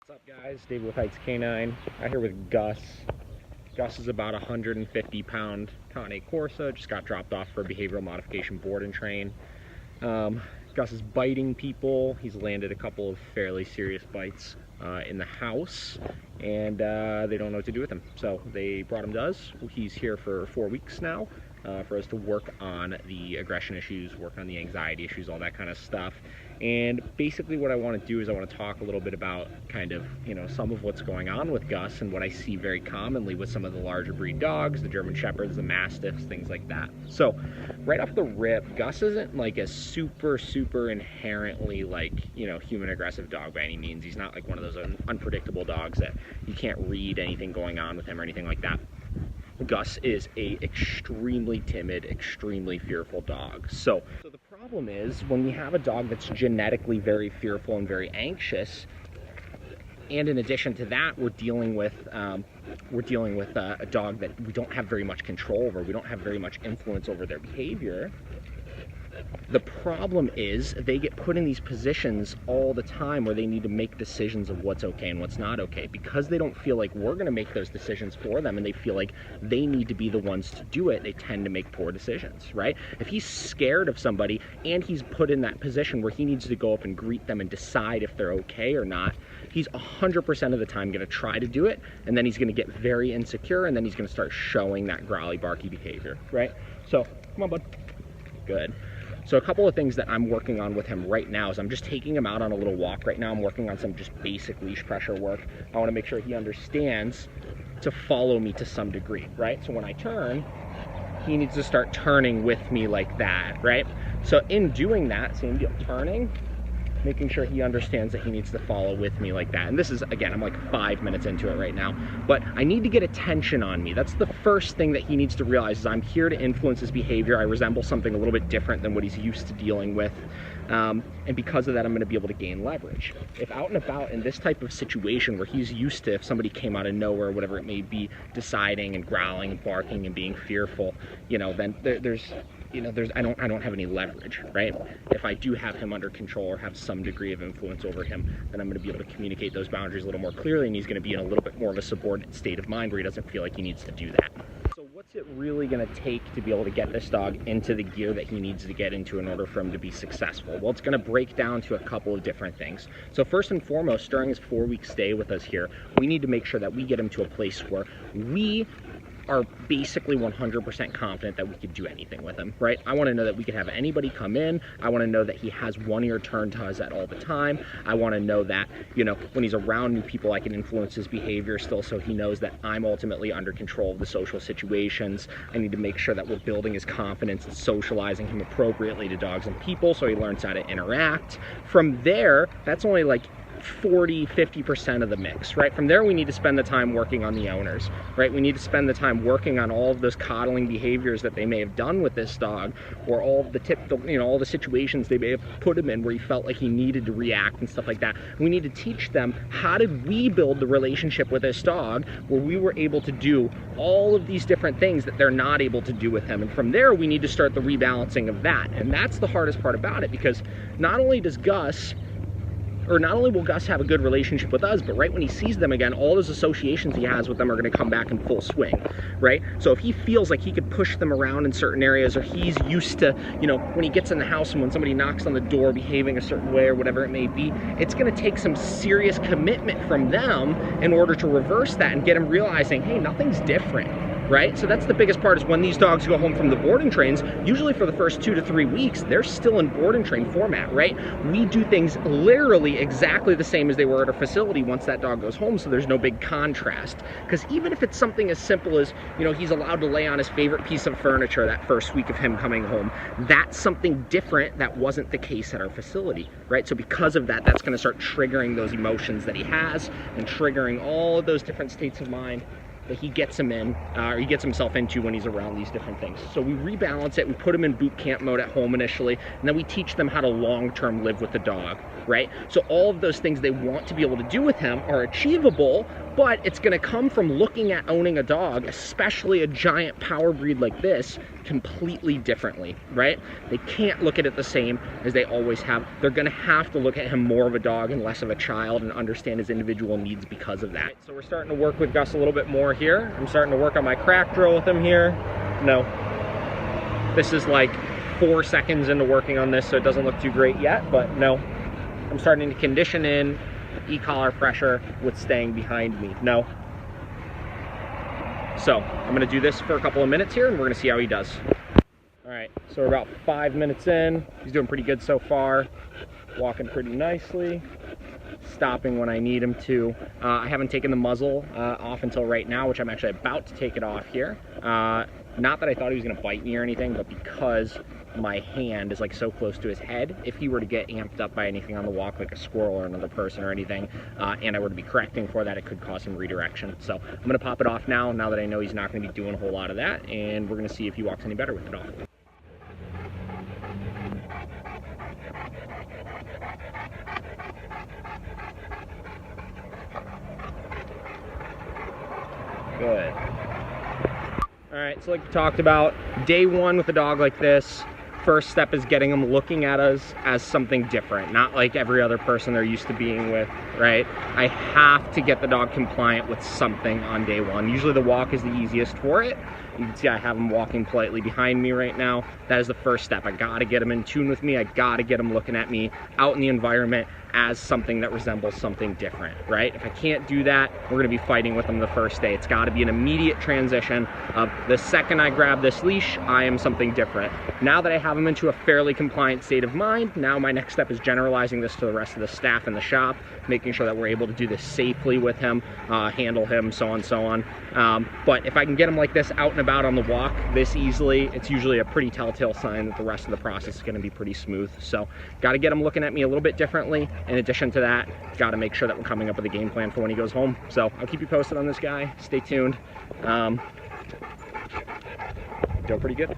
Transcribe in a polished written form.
What's up, guys? David with Heights K9. Out here with Gus. Gus is about 150-pound Cane Corse. Just got dropped off for a behavioral modification board and train. Gus is biting people. He's landed a couple of fairly serious bites in the house, and they don't know what to do with him. So they brought him to us. He's here for 4 weeks now for us to work on the aggression issues, work on the anxiety issues, all that kind of stuff. And basically what I want to do is I want to talk a little bit about kind of, some of what's going on with Gus and what I see very commonly with some of the larger breed dogs, the German Shepherds, the Mastiffs, things like that. So right off the rip, Gus isn't like a super inherently human aggressive dog by any means. He's not like one of those unpredictable dogs that you can't read anything going on with him or anything like that. Gus is a extremely timid, extremely fearful dog. So the problem is when we have a dog that's genetically very fearful and very anxious, and in addition to that, we're dealing with a dog that we don't have very much control over. We don't have very much influence over their behavior. The problem is they get put in these positions all the time where they need to make decisions of what's okay and what's not okay, because they don't feel like we're going to make those decisions for them, and they feel like they need to be the ones to do it. They tend to make poor decisions, right? If he's scared of somebody and he's put in that position where he needs to go up and greet them and decide if they're okay or not, he's 100% of the time going to try to do it, and then he's going to get very insecure, and then he's going to start showing that growly, barky behavior, right? So, come on, bud. Good. So a couple of things that I'm working on with him right now is I'm just taking him out on a little walk right now. I'm working on some just basic leash pressure work. I want to make sure he understands to follow me to some degree, right? So when I turn, he needs to start turning with me like that, right? So in doing that, same deal, turning, making sure he understands that he needs to follow with me like that. And this is, again, I'm like 5 minutes into it right now, but I need to get attention on me. That's the first thing that he needs to realize is I'm here to influence his behavior. I resemble something a little bit different than what he's used to dealing with. And because of that, I'm gonna be able to gain leverage. If out and about in this type of situation where he's used to, if somebody came out of nowhere, whatever it may be, deciding and growling and barking and being fearful, then I don't have any leverage, right? If I do have him under control or have some degree of influence over him, then I'm going to be able to communicate those boundaries a little more clearly, and he's going to be in a little bit more of a subordinate state of mind where he doesn't feel like he needs to do that. So what's it really going to take to be able to get this dog into the gear that he needs to get into in order for him to be successful? Well, it's going to break down to a couple of different things. So first and foremost, during his 4-week stay with us here, we need to make sure that we get him to a place where we are basically 100% confident that we could do anything with him, right? I want to know that we could have anybody come in. I want to know that he has one ear turned to us at all the time. I want to know that, when he's around new people, I can influence his behavior still, so he knows that I'm ultimately under control of the social situations. I need to make sure that we're building his confidence and socializing him appropriately to dogs and people so he learns how to interact. From there, that's only like 40-50% of the mix, right? From there, we need to spend the time working on the owners, right? We need to spend the time working on all of those coddling behaviors that they may have done with this dog, or all the all the situations they may have put him in where he felt like he needed to react and stuff like that. We need to teach them how did we build the relationship with this dog where we were able to do all of these different things that they're not able to do with him. And from there, we need to start the rebalancing of that. And that's the hardest part about it, because not only will Gus have a good relationship with us, but right when he sees them again, all those associations he has with them are going to come back in full swing, right? So if he feels like he could push them around in certain areas, or he's used to, when he gets in the house and when somebody knocks on the door behaving a certain way or whatever it may be, it's going to take some serious commitment from them in order to reverse that and get him realizing, hey, nothing's different. Right? So that's the biggest part, is when these dogs go home from the board and trains, usually for the first 2 to 3 weeks, they're still in board and train format, right? We do things literally exactly the same as they were at our facility once that dog goes home, so there's no big contrast. Because even if it's something as simple as, he's allowed to lay on his favorite piece of furniture that first week of him coming home, that's something different that wasn't the case at our facility, right? So because of that, that's going to start triggering those emotions that he has and triggering all of those different states of mind that he gets him in, or he gets himself into when he's around these different things. So we rebalance it, we put him in boot camp mode at home initially, and then we teach them how to long-term live with the dog. right? So all of those things they want to be able to do with him are achievable, but it's gonna come from looking at owning a dog, especially a giant power breed like this, completely differently, right? They can't look at it the same as they always have. They're gonna have to look at him more of a dog and less of a child and understand his individual needs because of that. So we're starting to work with Gus a little bit more here. I'm starting to work on my crack drill with him here. No, this is like 4 seconds into working on this, so it doesn't look too great yet, but no. I'm starting to condition in e-collar pressure with staying behind me. No. So I'm gonna do this for a couple of minutes here and we're gonna see how he does. All right, so we're about 5 minutes in. He's doing pretty good so far. Walking pretty nicely. Stopping when I need him to. I haven't taken the muzzle off until right now, which I'm actually about to take it off here. Not that I thought he was gonna bite me or anything, but because my hand is like so close to his head, if he were to get amped up by anything on the walk, like a squirrel or another person or anything, and I were to be correcting for that, it could cause some redirection. So I'm gonna pop it off now that I know he's not gonna be doing a whole lot of that, and we're gonna see if he walks any better with it off. Good. All right, so like we talked about, day one with a dog like this, first step is getting them looking at us as something different, not like every other person they're used to being with, right? I have to get the dog compliant with something on day one. Usually the walk is the easiest for it. You can see I have him walking politely behind me right now. That is the first step. I gotta get him in tune with me. I gotta get him looking at me out in the environment as something that resembles something different, right? If I can't do that, we're gonna be fighting with him the first day. It's gotta be an immediate transition of the second I grab this leash, I am something different. Now that I have him into a fairly compliant state of mind, now my next step is generalizing this to the rest of the staff in the shop, making sure that we're able to do this safely with him, handle him, so on, so on. But if I can get him like this out and about on the walk this easily, it's usually a pretty telltale sign that the rest of the process is gonna be pretty smooth. So gotta get him looking at me a little bit differently. In addition to that, gotta make sure that we're coming up with a game plan for when he goes home. So I'll keep you posted on this guy. Stay tuned. Doing pretty good.